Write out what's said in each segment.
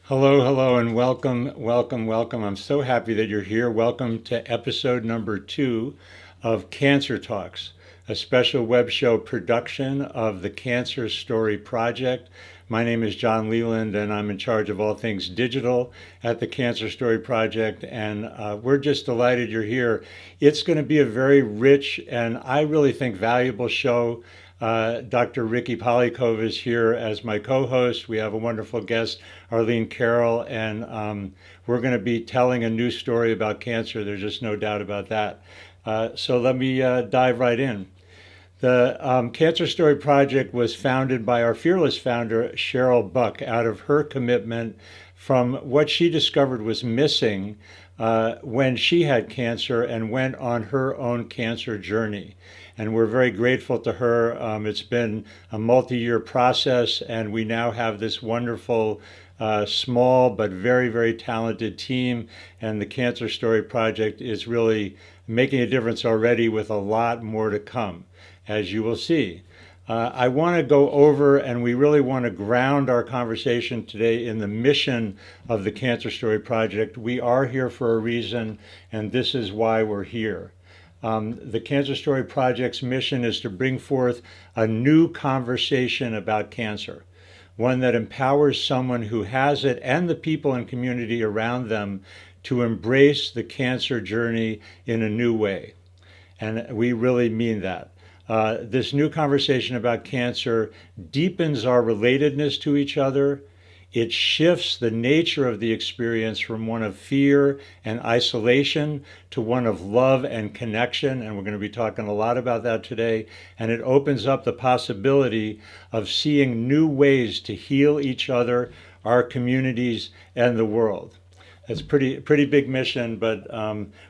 Hello, hello, and welcome, welcome, welcome. I'm so happy that you're here. Welcome to episode number 2 of Cancer Talks, a special web show production of the Cancer Story Project. My name is John Leland, and I'm in charge of all things digital at the Cancer Story Project. And we're just delighted you're here. It's going to be a very rich and I really think valuable show. Dr. Ricki Pollycove is here as my co-host. We have a wonderful guest, Arlene, Karole, and we're going to be telling a new story about cancer. There's just no doubt about that. So let me dive right in. The Cancer Story Project was founded by our fearless founder, Cheryl Buck, out of her commitment from what she discovered was missing when she had cancer and went on her own cancer journey. And we're very grateful to her. It's been a multi-year process, and we now have this wonderful, small but very, very talented team. And the Cancer Story Project is really making a difference already, with a lot more to come, as you will see. I want to go over, and we really want to ground our conversation today in the mission of the Cancer Story Project. We are here for a reason, and this is why we're here. The Cancer Story Project's mission is to bring forth a new conversation about cancer, one that empowers someone who has it and the people and community around them to embrace the cancer journey in a new way. And we really mean that. This new conversation about cancer deepens our relatedness to each other. It shifts the nature of the experience from one of fear and isolation to one of love and connection. And we're going to be talking a lot about that today. And it opens up the possibility of seeing new ways to heal each other, our communities, and the world. It's pretty big mission, but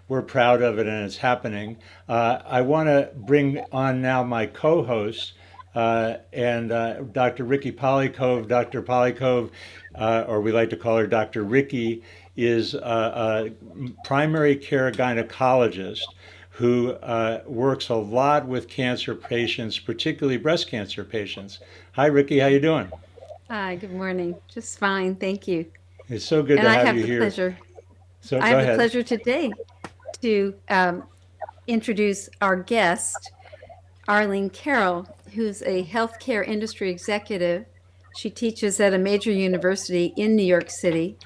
we're proud of it, and it's happening. I want to bring on now my co-host, and Dr. Ricki Pollycove. Dr. Pollycove, or we like to call her Dr. Ricki, is a primary care gynecologist who works a lot with cancer patients, particularly breast cancer patients. Hi, Ricki. How you doing? Hi, good morning. Just fine, thank you. It's so good And to I have have you the here. pleasure, So I go have the ahead. pleasure today to introduce our guest, Arlene Karole, who's a healthcare industry executive. She teaches at a major university in New York City,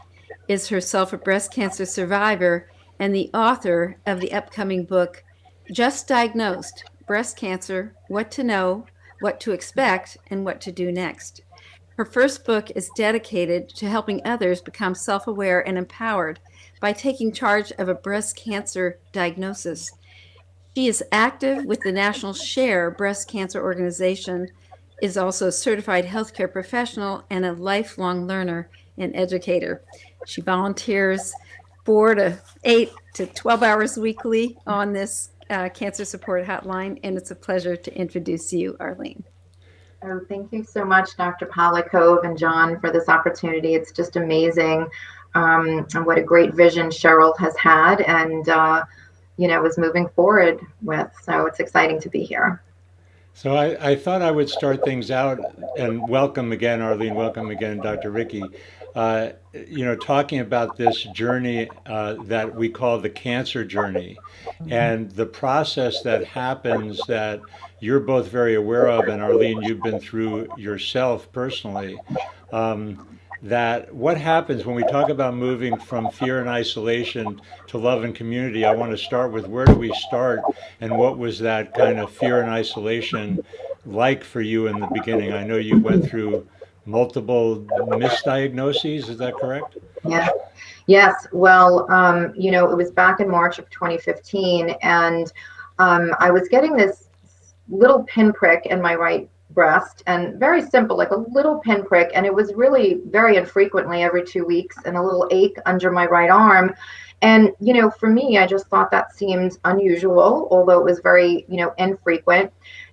is herself a breast cancer survivor, and the author of the upcoming book, Just Diagnosed: Breast Cancer, What to Know, What to Expect, and What to Do Next. Her first book is dedicated to helping others become self-aware and empowered by taking charge of a breast cancer diagnosis. She is active with the National Share Breast Cancer Organization, is also a certified healthcare professional and a lifelong learner and educator. She volunteers 4 to 8 to 12 hours weekly on this cancer support hotline, and it's a pleasure to introduce you, Arlene. Oh, thank you so much, Dr. Pollycove and John, for this opportunity. It's just amazing, and what a great vision Cheryl has had and, is moving forward with. So it's exciting to be here. So I thought I would start things out, and welcome again, Arlene. Welcome again, Dr. Ricki. Talking about this journey that we call the cancer journey, and the process that happens that you're both very aware of, and Arlene, you've been through yourself personally. That what happens when we talk about moving from fear and isolation to love and community. I want to start with, where do we start, and what was that kind of fear and isolation like for you in the beginning? I know you went through multiple misdiagnoses, is that correct? Yeah. Yes. Well, it was back in March of 2015, and I was getting this little pinprick in my right breast, and very simple, like a little pinprick, and it was really very infrequently every 2 weeks, and a little ache under my right arm. And for me, I just thought that seemed unusual, although it was very infrequent.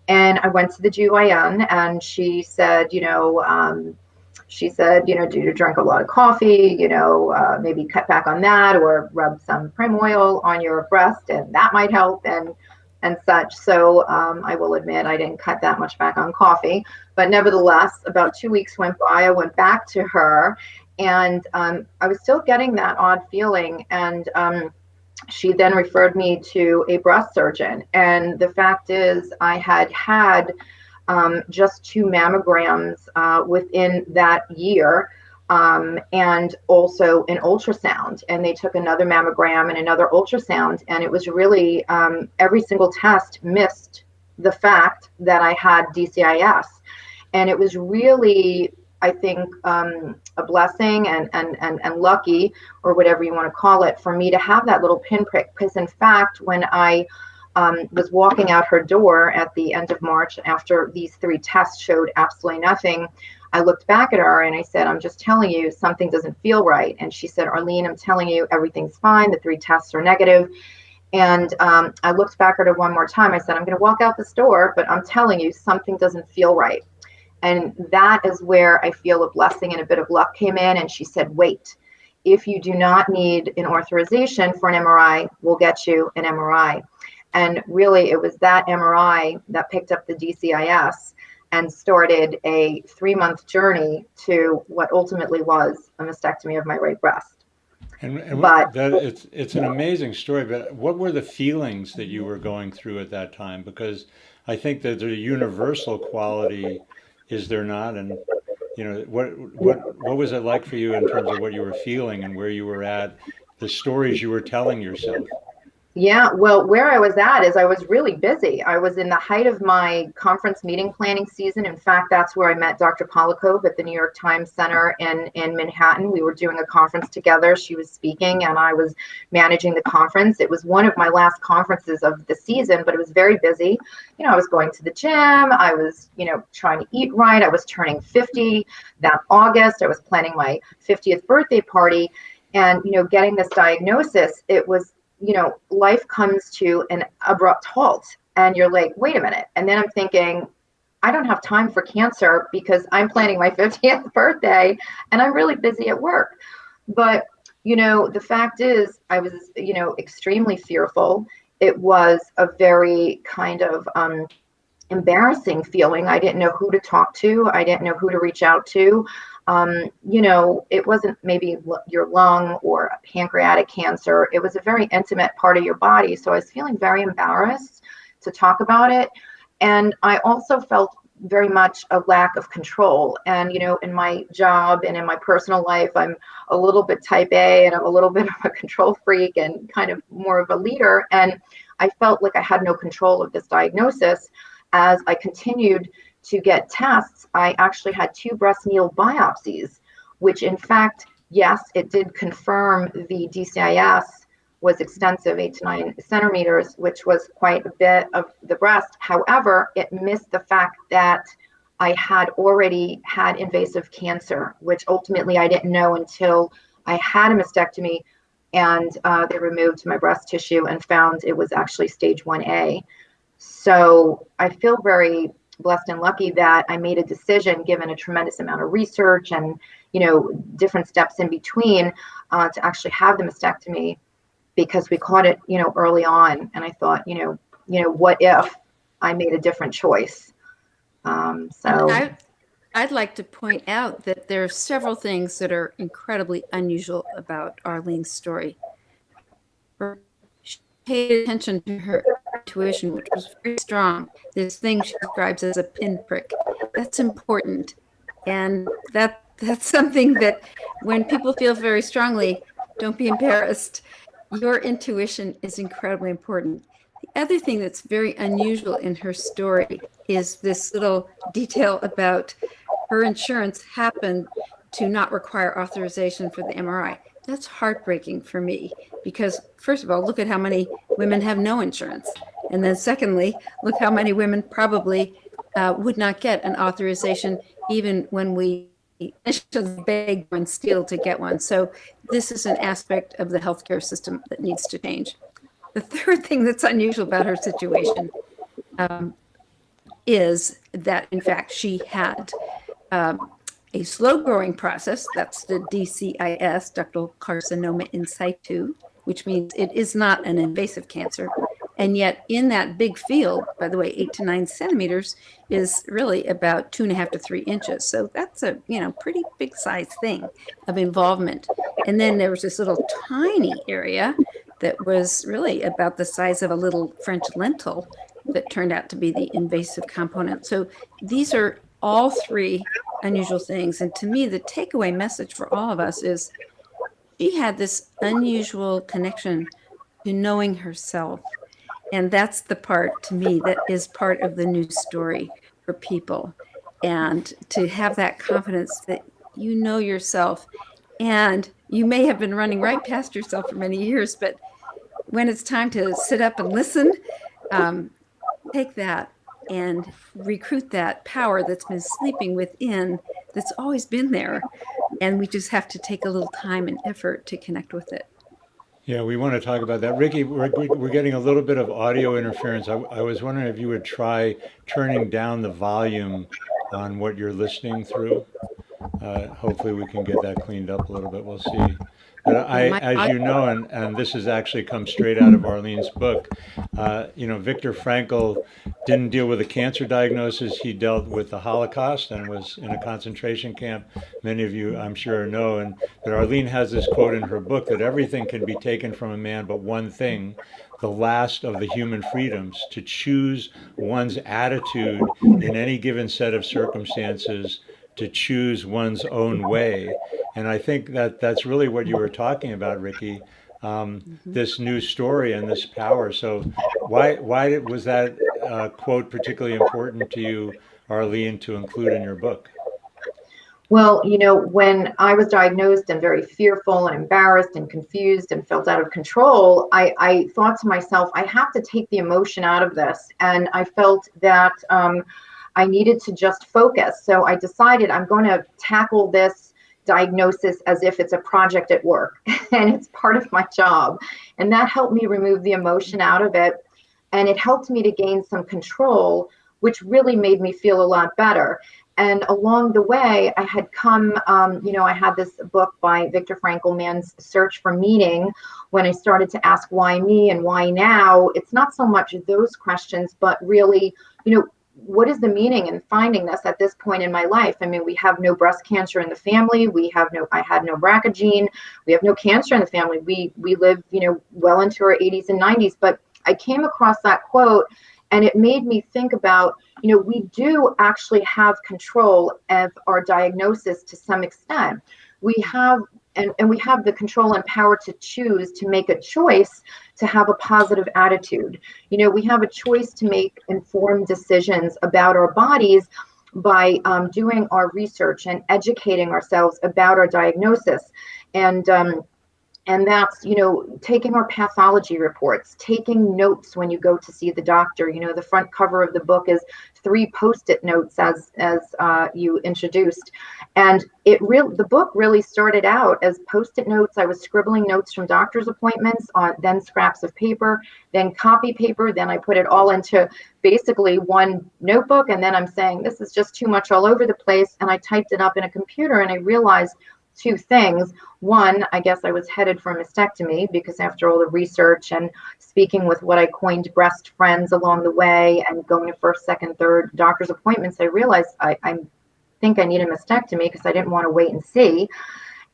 And I went to the GYN, and she said, do you drink a lot of coffee? Maybe cut back on that, or rub some prim oil on your breast, and that might help, and such. So I will admit I didn't cut that much back on coffee, but nevertheless, about 2 weeks went by. I went back to her, And I was still getting that odd feeling. And she then referred me to a breast surgeon. And the fact is, I had just 2 mammograms within that year, and also an ultrasound. And they took another mammogram and another ultrasound. And it was really every single test missed the fact that I had DCIS. And it was really, I think, a blessing and lucky, or whatever you want to call it, for me to have that little pinprick. Because in fact, when I was walking out her door at the end of March after these 3 tests showed absolutely nothing, I looked back at her and I said, I'm just telling you, something doesn't feel right. And she said, Arlene, I'm telling you, everything's fine. The 3 tests are negative. And I looked back at her one more time. I said, I'm going to walk out this door, but I'm telling you, something doesn't feel right. And that is where I feel a blessing and a bit of luck came in. And she said, wait, if you do not need an authorization for an MRI, we'll get you an MRI. And really, it was that MRI that picked up the DCIS and started a 3-month journey to what ultimately was a mastectomy of my right breast. But it's an amazing story, but what were the feelings that you were going through at that time? Because I think that there's a universal quality, is there not? And what was it like for you in terms of what you were feeling and where you were at, the stories you were telling yourself? Yeah, well, where I was at is I was really busy. I was in the height of my conference meeting planning season. In fact, that's where I met Dr. Pollycove at the New York Times Center in Manhattan. We were doing a conference together. She was speaking and I was managing the conference. It was one of my last conferences of the season, but it was very busy. I was going to the gym. I was, trying to eat right. I was turning 50 that August. I was planning my 50th birthday party. And, getting this diagnosis, it was, life comes to an abrupt halt and you're like, wait a minute. And then I'm thinking, I don't have time for cancer because I'm planning my 50th birthday and I'm really busy at work. But, the fact is I was, extremely fearful. It was a very kind of embarrassing feeling. I didn't know who to talk to. I didn't know who to reach out to. It wasn't maybe your lung or a pancreatic cancer. It was a very intimate part of your body. So I was feeling very embarrassed to talk about it. And I also felt very much a lack of control. And, in my job and in my personal life, I'm a little bit type A and I'm a little bit of a control freak and kind of more of a leader. And I felt like I had no control of this diagnosis. As I continued to get tests, I actually had 2 breast needle biopsies, which in fact, yes, it did confirm the DCIS was extensive, 8 to 9 centimeters, which was quite a bit of the breast. However, it missed the fact that I had already had invasive cancer, which ultimately I didn't know until I had a mastectomy and they removed my breast tissue and found it was actually stage 1A. So I feel very blessed and lucky that I made a decision, given a tremendous amount of research and, different steps in between, to actually have the mastectomy, because we caught it, early on. And I thought, what if I made a different choice? I'd like to point out that there are several things that are incredibly unusual about Arlene's story. She paid attention to her intuition, which was very strong. This thing she describes as a pinprick. That's important. And that's something that when people feel very strongly, don't be embarrassed. Your intuition is incredibly important. The other thing that's very unusual in her story is this little detail about her insurance happened to not require authorization for the MRI. That's heartbreaking for me because, first of all, look at how many women have no insurance. And then secondly, look how many women probably would not get an authorization even when we initially beg and steal to get one. So this is an aspect of the healthcare system that needs to change. The third thing that's unusual about her situation is that, in fact, she had a slow-growing process. That's the DCIS, ductal carcinoma in situ, which means it is not an invasive cancer. And yet in that big field, by the way, 8 to 9 centimeters is really about 2.5 to 3 inches. So that's a, pretty big size thing of involvement. And then there was this little tiny area that was really about the size of a little French lentil that turned out to be the invasive component. So these are all three unusual things. And to me, the takeaway message for all of us is she had this unusual connection to knowing herself. And that's the part, to me, that is part of the new story for people. And to have that confidence that you know yourself, and you may have been running right past yourself for many years, but when it's time to sit up and listen, take that and recruit that power that's been sleeping within, that's always been there. And we just have to take a little time and effort to connect with it. Yeah, we want to talk about that. Ricki, we're getting a little bit of audio interference. I was wondering if you would try turning down the volume on what you're listening through. Hopefully we can get that cleaned up a little bit. We'll see. But as you know, and this has actually come straight out of Arlene's book, Viktor Frankl didn't deal with a cancer diagnosis. He dealt with the Holocaust and was in a concentration camp. Many of you, I'm sure, know. But Arlene has this quote in her book that everything can be taken from a man but one thing, the last of the human freedoms, to choose one's attitude in any given set of circumstances, to choose one's own way. And I think that that's really what you were talking about, Ricki, this new story and this power. So why was that quote particularly important to you, Arlene, to include in your book? Well, when I was diagnosed and very fearful and embarrassed and confused and felt out of control, I thought to myself, I have to take the emotion out of this. And I felt that I needed to just focus. So I decided I'm going to tackle this diagnosis as if it's a project at work and it's part of my job. And that helped me remove the emotion out of it. And it helped me to gain some control, which really made me feel a lot better. And along the way, I had I had this book by Viktor Frankl, Man's Search for Meaning. When I started to ask why me and why now, it's not so much those questions, but really, what is the meaning in finding this at this point in my life? I mean, we have no breast cancer in the family. I had no BRCA gene. We have no cancer in the family. We live, well into our 80s and 90s. But I came across that quote and it made me think about, we do actually have control of our diagnosis to some extent. We have and we have the control and power to choose to make a choice to have a positive attitude. We have a choice to make informed decisions about our bodies by doing our research and educating ourselves about our diagnosis. And that's, taking our pathology reports, taking notes when you go to see the doctor. The front cover of the book is 3 Post-it notes as you introduced. And the book really started out as Post-it notes. I was scribbling notes from doctor's appointments on then scraps of paper, then copy paper. Then I put it all into basically one notebook. And then I'm saying, this is just too much all over the place. And I typed it up in a computer and I realized 2 things. One, I guess I was headed for a mastectomy because after all the research and speaking with what I coined breast friends along the way and going to first, second, third doctor's appointments, I realized I think I need a mastectomy because I didn't want to wait and see.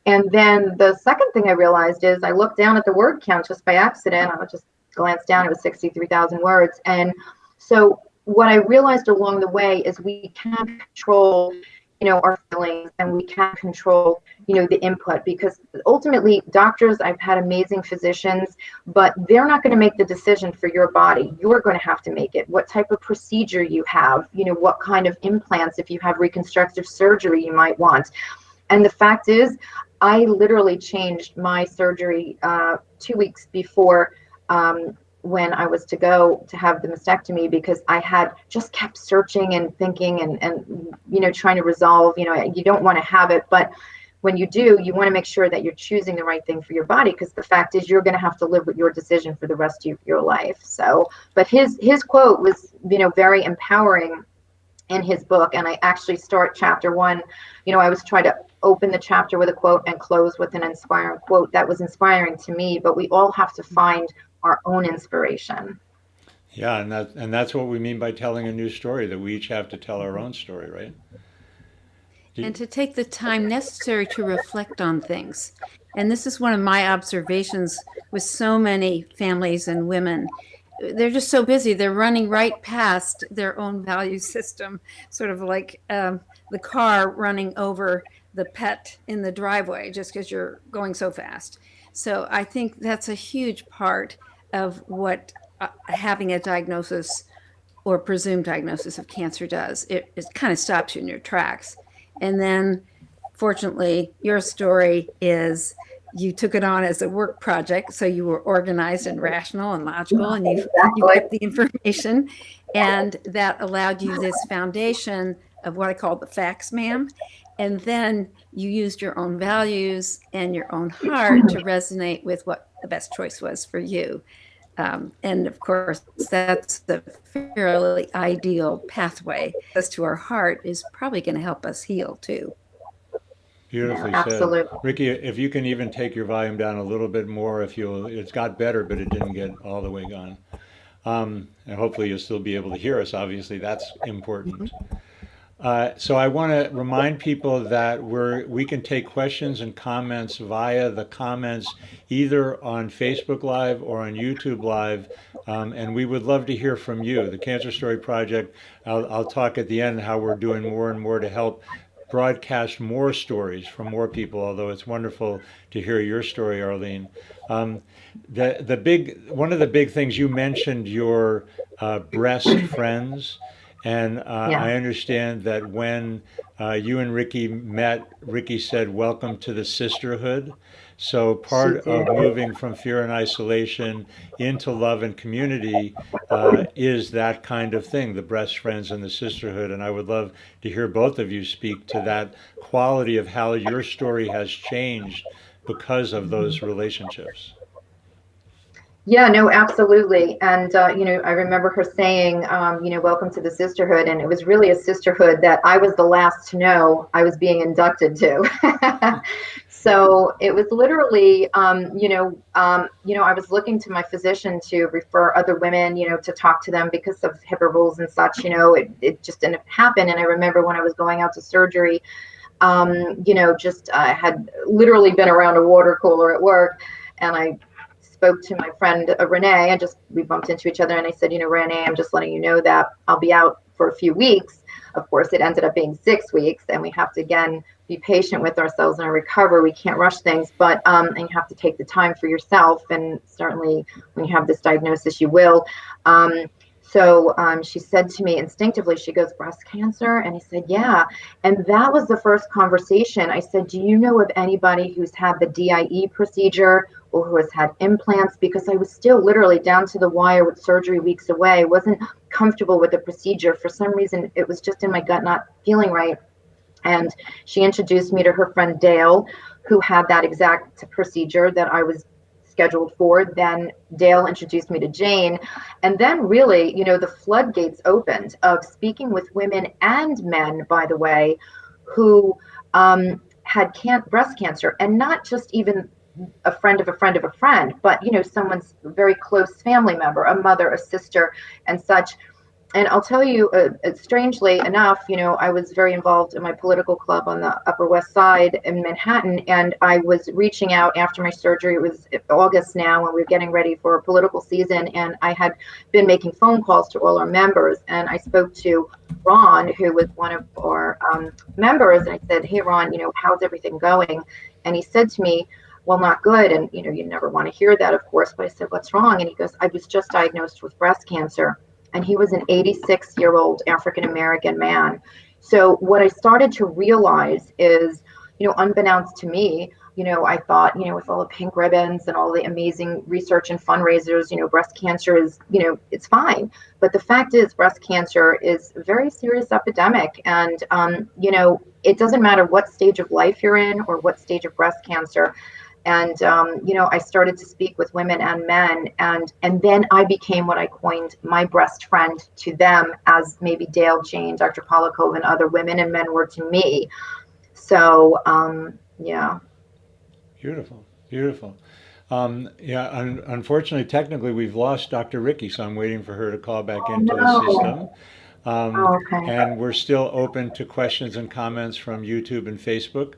And then the second thing I realized is I looked down at the word count just by accident. I just glanced down, it was 63,000 words. And so what I realized along the way is we can control our feelings and we can control, the input, because ultimately doctors, I've had amazing physicians, but they're not going to make the decision for your body. You're going to have to make it. What type of procedure you have, what kind of implants, if you have reconstructive surgery, you might want. And the fact is, I literally changed my surgery 2 weeks before when I was to go to have the mastectomy, because I had just kept searching and thinking and trying to resolve, you don't want to have it, but when you do, you want to make sure that you're choosing the right thing for your body, because the fact is you're going to have to live with your decision for the rest of your life. So, but his quote was, very empowering in his book. And I actually start chapter 1, I always try to open the chapter with a quote and close with an inspiring quote that was inspiring to me, but we all have to find our own inspiration. Yeah, and that's what we mean by telling a new story, that we each have to tell our own story, right? And Do- to take the time necessary to reflect on things. And this is one of my observations with so many families and women. They're just so busy. They're running right past their own value system, sort of like the car running over the pet in the driveway just because you're going so fast. So I think that's a huge part of what having a diagnosis or presumed diagnosis of cancer does. It kind of stops you in your tracks. And then, fortunately, your story is you took it on as a work project, so you were organized and rational and logical, and you Exactly. kept the information, and that allowed you this foundation of what I call the facts, ma'am. And then you used your own values and your own heart to resonate with what the best choice was for you. And of course, that's the fairly ideal pathway. As to our heart is probably going to help us heal too. No, Beautifully said. absolutely. Ricki, if you can even take your volume down a little bit more, if you'll, it's got better, but it didn't get all the way gone. And hopefully you'll still be able to hear us. Obviously, that's important. So I want to remind people that we can take questions and comments via the comments either on Facebook Live or on YouTube Live, and we would love to hear from you. The Cancer Story Project. I'll talk at the end how we're doing more and more to help broadcast more stories from more people. Although it's wonderful to hear your story, Arlene. Um, the big one of the big things you mentioned your breast friends. And Yeah. I understand that when you and Ricki met, Ricki said, "Welcome to the sisterhood." So She part did. of moving from fear and isolation into love and community is that kind of thing, the best friends and the sisterhood. And I would love to hear both of you speak to that quality of how your story has changed because of those relationships. Yeah, no, absolutely. And, I remember her saying, welcome to the sisterhood. And it was really a sisterhood that I was the last to know I was being inducted to. So it was literally, I was looking to my physician to refer other women, to talk to them because of HIPAA rules and such, it just didn't happen. And I remember when I was going out to surgery, just I had literally been around a water cooler at work, and I spoke to my friend Renee. We bumped into each other, and I said, Renee, I'm just letting you know that I'll be out for a few weeks. Of course, it ended up being 6 weeks, and we have to again be patient with ourselves in our recovery. We can't rush things, but and you have to take the time for yourself. And certainly, when you have this diagnosis, you will. So she said to me instinctively, she goes, breast cancer? And I said, yeah. And that was the first conversation. I said, do you know of anybody who's had the DIE procedure or who has had implants? Because I was still literally down to the wire with surgery weeks away, wasn't comfortable with the procedure. For some reason, it was just in my gut not feeling right. And she introduced me to her friend Dale, who had that exact procedure that I was scheduled for. Then Dale introduced me to Jane. And then really, the floodgates opened of speaking with women and men, by the way, who had breast cancer, and not just even a friend of a friend of a friend, but, someone's very close family member, a mother, a sister, and such. And I'll tell you, strangely enough, I was very involved in my political club on the Upper West Side in Manhattan, and I was reaching out after my surgery. It was August now, when we were getting ready for a political season, and I had been making phone calls to all our members, and I spoke to Ron, who was one of our members, and I said, hey, Ron, how's everything going? And he said to me, well, not good. And, you never want to hear that, of course, but I said, what's wrong? And he goes, I was just diagnosed with breast cancer. And he was an 86-year-old African-American man. So what I started to realize is, unbeknownst to me, I thought, with all the pink ribbons and all the amazing research and fundraisers, breast cancer is, it's fine. But the fact is, breast cancer is a very serious epidemic. And, it doesn't matter what stage of life you're in or what stage of breast cancer. And, I started to speak with women and men, and then I became what I coined my breast friend to them, as maybe Dale, Jane, Dr. Pollycove, and other women and men were to me. So, yeah. Beautiful, beautiful. Yeah, unfortunately, technically, we've lost Dr. Ricki, so I'm waiting for her to call back Oh into the no. system. Um, Oh, okay. and we're still open to questions and comments from YouTube and Facebook.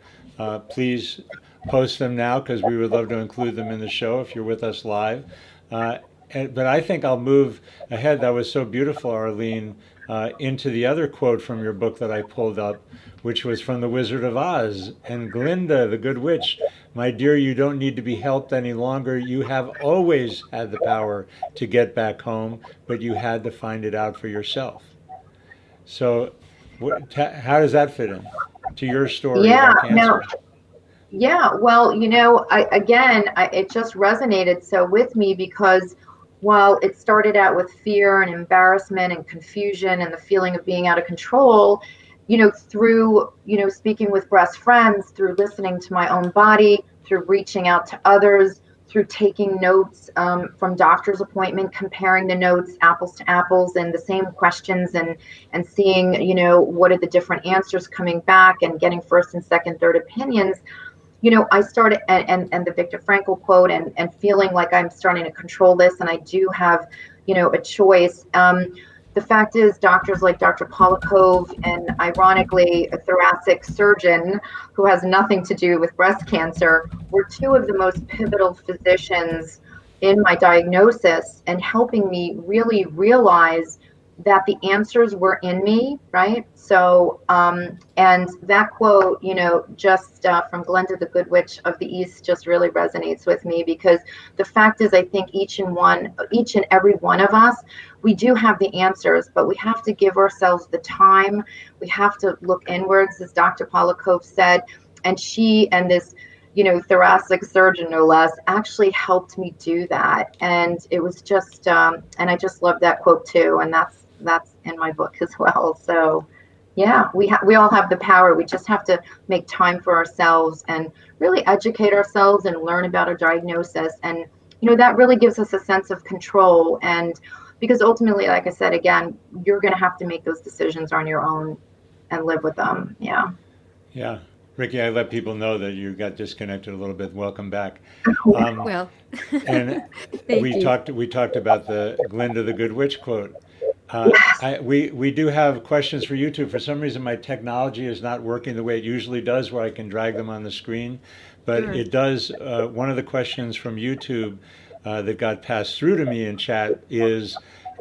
Please post them now because we would love to include them in the show if you're with us live. Uh, but I think I'll move ahead. That was so beautiful, Arlene, into the other quote from your book that I pulled up, which was from The Wizard of Oz. And Glinda, the Good Witch, my dear, you don't need to be helped any longer. You have always had the power to get back home, but you had to find it out for yourself. So, how does that fit in to your story Yeah, about no, cancer? yeah. Well, it just resonated so with me because while it started out with fear and embarrassment and confusion and the feeling of being out of control, through, speaking with breast friends, through listening to my own body, through reaching out to others, through taking notes from doctor's appointment, comparing the notes apples to apples and the same questions and seeing, what are the different answers coming back and getting first and second, third opinions. I started and the Viktor Frankl quote and feeling like I'm starting to control this and I do have, a choice. The fact is, doctors like Dr. Pollycove and ironically a thoracic surgeon who has nothing to do with breast cancer were two of the most pivotal physicians in my diagnosis and helping me really realize that the answers were in me, right? So, and that quote, just from Glinda the Good Witch of the East just really resonates with me because the fact is, I think each and every one of us, we do have the answers, but we have to give ourselves the time. We have to look inwards, as Dr. Pollycove said, and she and this thoracic surgeon, no less, actually helped me do that. And it was just, and I just love that quote too. And that's in my book as well. So yeah, we all have the power. We just have to make time for ourselves and really educate ourselves and learn about our diagnosis. And, that really gives us a sense of control. And because ultimately, like I said, again, you're going to have to make those decisions on your own and live with them. Yeah. Yeah. Ricki, I let people know that you got disconnected a little bit. Welcome back. Um, Well, and thank you. we talked about the Glinda the Good Witch quote. We do have questions for you too. For some reason, my technology is not working the way it usually does, where I can drag them on the screen. But Sure. it does. One of the questions from YouTube that got passed through to me in chat is,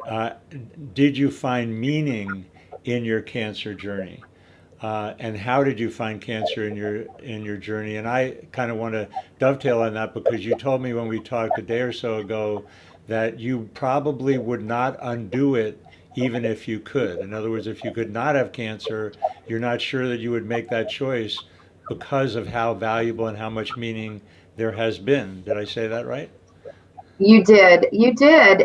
uh, did you find meaning in your cancer journey? And how did you find cancer in your journey? And I kind of want to dovetail on that because you told me when we talked a day or so ago that you probably would not undo it even if you could. In other words, if you could not have cancer, you're not sure that you would make that choice because of how valuable and how much meaning there has been. Did I say that right? You did.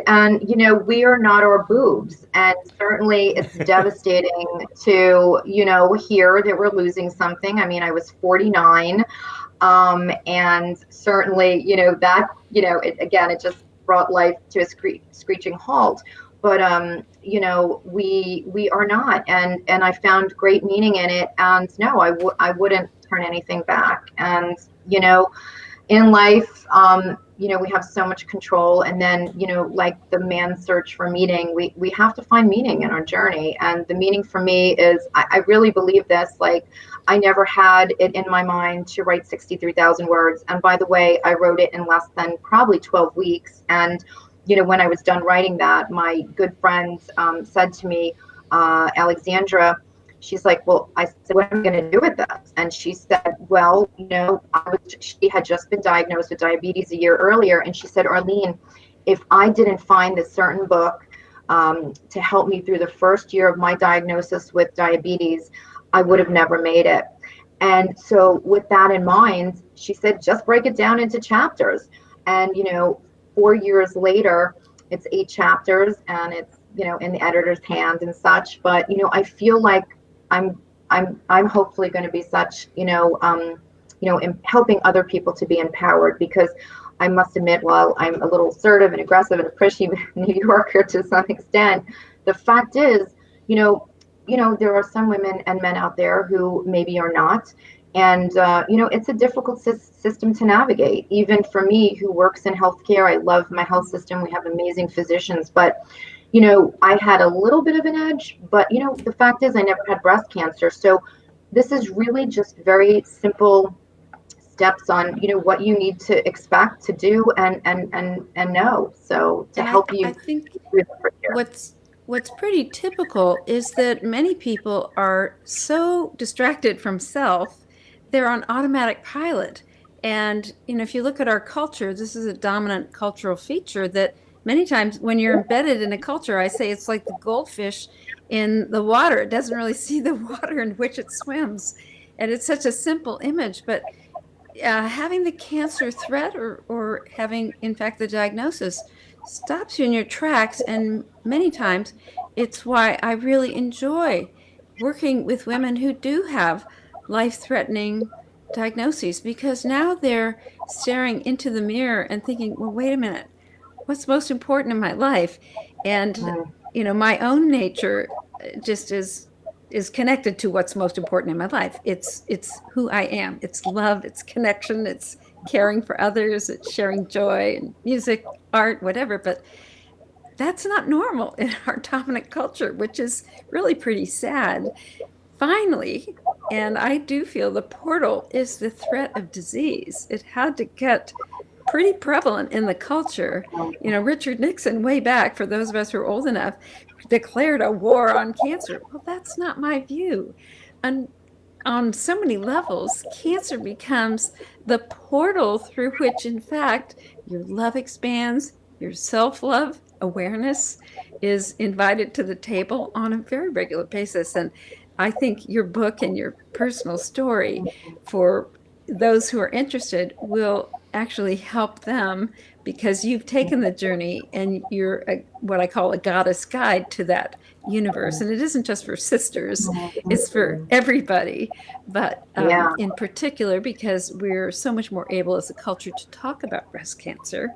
And, we are not our boobs. And certainly it's devastating to, hear that we're losing something. I mean, I was 49. And certainly, it just brought life to a screeching halt. But, we are not. And I found great meaning in it. And no, I wouldn't turn anything back. And, in life, we have so much control. And then, like the man's search for meaning, we have to find meaning in our journey. And the meaning for me is, I really believe this, like, I never had it in my mind to write 63,000 words. And by the way, I wrote it in less than probably 12 weeks. And, when I was done writing that, my good friends said to me, Alexandra, she's like, well, I said, what am I going to do with this? And she said, well, she had just been diagnosed with diabetes a year earlier. And she said, Arlene, if I didn't find this certain book to help me through the first year of my diagnosis with diabetes, I would have never made it. And so with that in mind, she said, just break it down into chapters. And, 4 years later, it's 8 chapters and it's, in the editor's hands and such. But, I feel like I'm hopefully going to be such, helping other people to be empowered, because I must admit, while I'm a little assertive and aggressive and a pushy New Yorker to some extent, the fact is, there are some women and men out there who maybe are not. And, it's a difficult system to navigate. Even for me, who works in healthcare, I love my health system. We have amazing physicians, but, I had a little bit of an edge, but, the fact is I never had breast cancer. So this is really just very simple steps on, what you need to expect to do and know. So to And help I you think through the first year. what's pretty typical is that many people are so distracted from self, they're on automatic pilot. And if you look at our culture, this is a dominant cultural feature that many times when you're embedded in a culture, I say it's like the goldfish in the water. It doesn't really see the water in which it swims. And it's such a simple image, but having the cancer threat or having, in fact, the diagnosis stops you in your tracks. And many times it's why I really enjoy working with women who do have life-threatening diagnoses, because now they're staring into the mirror and thinking, well, wait a minute, what's most important in my life? And, my own nature just is connected to what's most important in my life. It's who I am. It's love, it's connection, it's caring for others, it's sharing joy and music, art, whatever. But that's not normal in our dominant culture, which is really pretty sad. Finally, and I do feel the portal is the threat of disease. It had to get pretty prevalent in the culture. Richard Nixon, way back, for those of us who are old enough, declared a war on cancer. Well, that's not my view. And on so many levels, cancer becomes the portal through which, in fact, your love expands, your self-love awareness is invited to the table on a very regular basis. And I think your book and your personal story, for those who are interested, will actually help them, because you've taken the journey and you're what I call a goddess guide to that universe. And it isn't just for sisters, it's for everybody. But in particular, because we're so much more able as a culture to talk about breast cancer.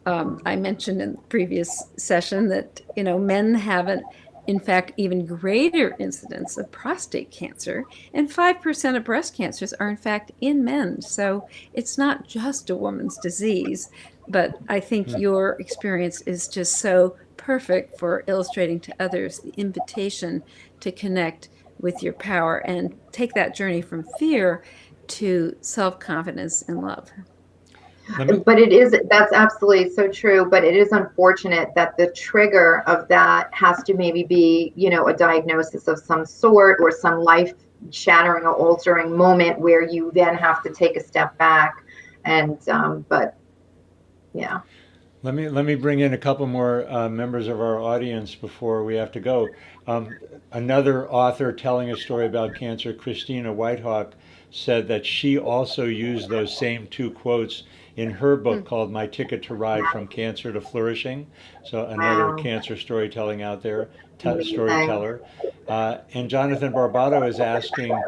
I mentioned in the previous session that, men have in fact, even greater incidence of prostate cancer, and 5% of breast cancers are in fact in men. So it's not just a woman's disease, but I think your experience is just so perfect for illustrating to others the invitation to connect with your power and take that journey from fear to self-confidence and love. But that's absolutely so true. But it is unfortunate that the trigger of that has to maybe be, a diagnosis of some sort or some life shattering or altering moment where you then have to take a step back. And, but yeah. Let me bring in a couple more members of our audience before we have to go. Another author telling a story about cancer, Christina Whitehawk, said that she also used those same two quotes in her book called My Ticket to Ride from Cancer to Flourishing. So another cancer storytelling out there, storyteller. And Jonathan Barbato is asking,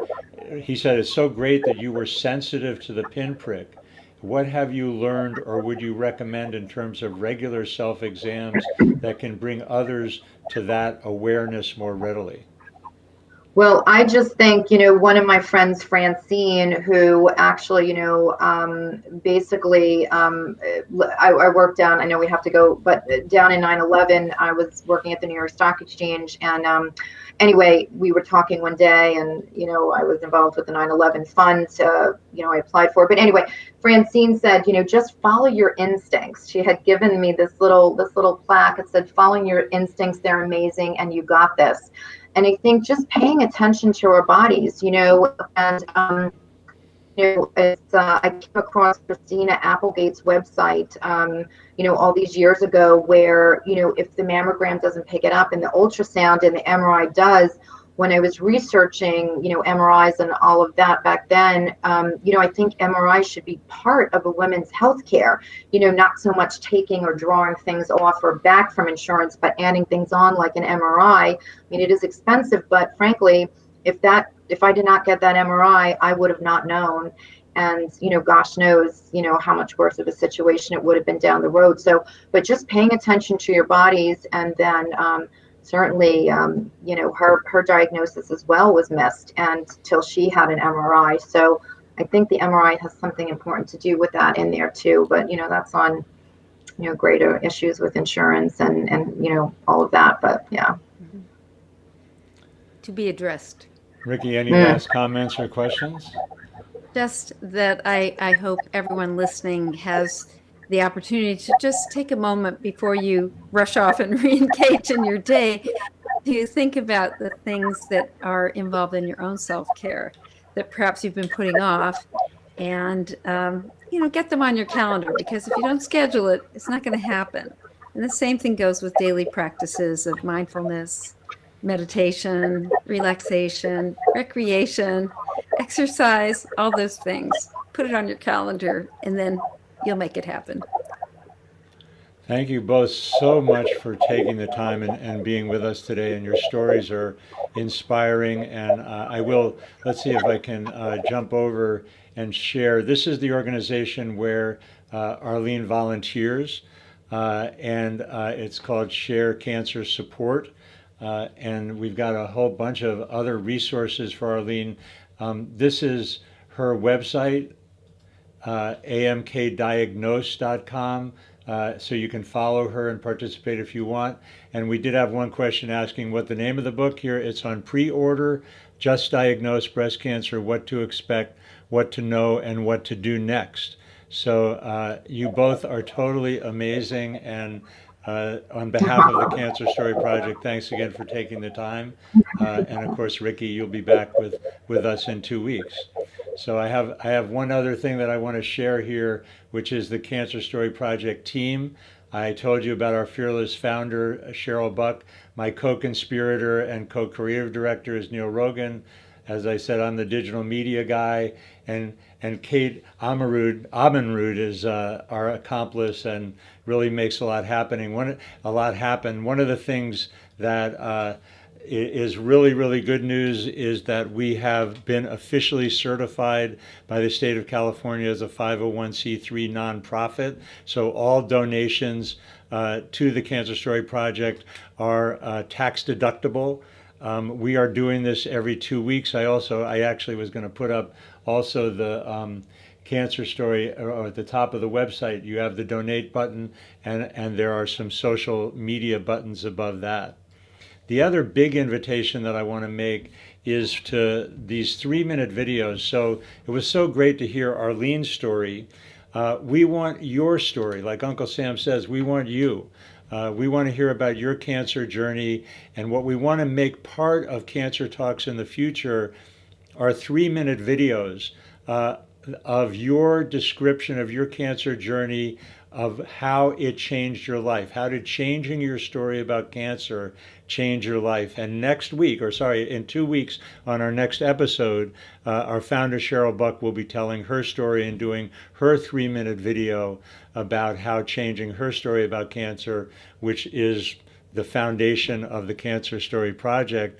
he said, it's so great that you were sensitive to the pinprick. What have you learned or would you recommend in terms of regular self-exams that can bring others to that awareness more readily? Well, I just think, one of my friends, Francine, who actually, basically, I worked down, I know we have to go, but down in 9/11, I was working at the New York Stock Exchange. And anyway, we were talking one day and, I was involved with the 9/11 fund, I applied for it. But anyway, Francine said, just follow your instincts. She had given me this little plaque. It said, following your instincts, they're amazing, and you got this. And I think just paying attention to our bodies, and I came across Christina Applegate's website, all these years ago, where if the mammogram doesn't pick it up and the ultrasound and the MRI does. When I was researching, MRIs and all of that back then, I think MRI should be part of a women's health care, not so much taking or drawing things off or back from insurance, but adding things on like an MRI. I mean, it is expensive, but frankly, if I did not get that MRI, I would have not known. And, gosh knows, how much worse of a situation it would have been down the road. So, but just paying attention to your bodies and then certainly, her diagnosis as well was missed until she had an MRI. So I think the MRI has something important to do with that in there too. But that's on greater issues with insurance and all of that. But yeah. To be addressed. Ricki, any last comments or questions? Just that I hope everyone listening has the opportunity to just take a moment before you rush off and re-engage in your day to think about the things that are involved in your own self-care that perhaps you've been putting off, and get them on your calendar, because if you don't schedule it, it's not going to happen. And the same thing goes with daily practices of mindfulness, meditation, relaxation, recreation, exercise, all those things. Put it on your calendar, and then you'll make it happen. Thank you both so much for taking the time and being with us today. And your stories are inspiring. And let's see if I can jump over and share. This is the organization where Arlene volunteers, and it's called Share Cancer Support. And we've got a whole bunch of other resources for Arlene. This is her website, amkdiagnose.com. So you can follow her and participate if you want. And we did have one question asking what the name of the book here. It's on pre-order, Just Diagnosed Breast Cancer, What to Expect, What to Know, and What to Do Next. So you both are totally amazing. And on behalf of the Cancer Story Project, thanks again for taking the time. And of course, Ricki, you'll be back with us in 2 weeks. So I have one other thing that I want to share here, which is the Cancer Story Project team. I told you about our fearless founder, Cheryl Buck. My co-conspirator and co-creative director is Neil Rogan. As I said, I'm the digital media guy, and Kate Amenrud is our accomplice and really makes a lot happen. One of the things that is really, really good news is that we have been officially certified by the state of California as a 501c3 nonprofit. So all donations to the Cancer Story Project are tax deductible. We are doing this every 2 weeks. I actually was going to put up also the Cancer Story, or at the top of the website, you have the donate button, and there are some social media buttons above that. The other big invitation that I want to make is to these 3-minute videos. So it was so great to hear Arlene's story. We want your story. Like Uncle Sam says, we want you. We want to hear about your cancer journey, and what we want to make part of Cancer Talks in the future are 3-minute videos of your description of your cancer journey, of how it changed your life. How did changing your story about cancer change your life? And in 2 weeks on our next episode, our founder Cheryl Buck will be telling her story and doing her 3-minute video about how changing her story about cancer, which is the foundation of the Cancer Story Project,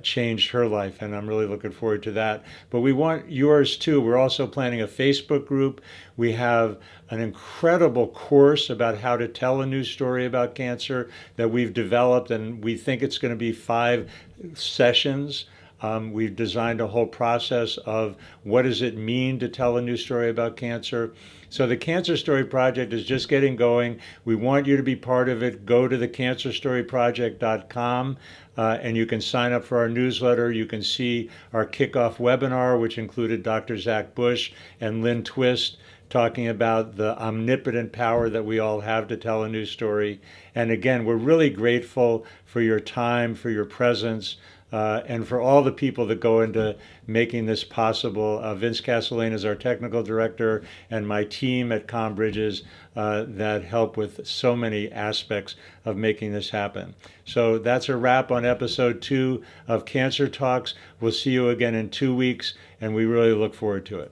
changed her life, and I'm really looking forward to that. But we want yours too. We're also planning a Facebook group. We have an incredible course about how to tell a new story about cancer that we've developed, and we think it's going to be 5 sessions. We've designed a whole process of what does it mean to tell a new story about cancer. So the Cancer Story Project is just getting going. We want you to be part of it. Go to thecancerstoryproject.com and you can sign up for our newsletter. You can see our kickoff webinar, which included Dr. Zach Bush and Lynn Twist, talking about the omnipotent power that we all have to tell a new story. And again, we're really grateful for your time, for your presence, and for all the people that go into making this possible. Vince Castellane is our technical director, and my team at CommBridges that help with so many aspects of making this happen. So that's a wrap on episode 2 of Cancer Talks. We'll see you again in 2 weeks, and we really look forward to it.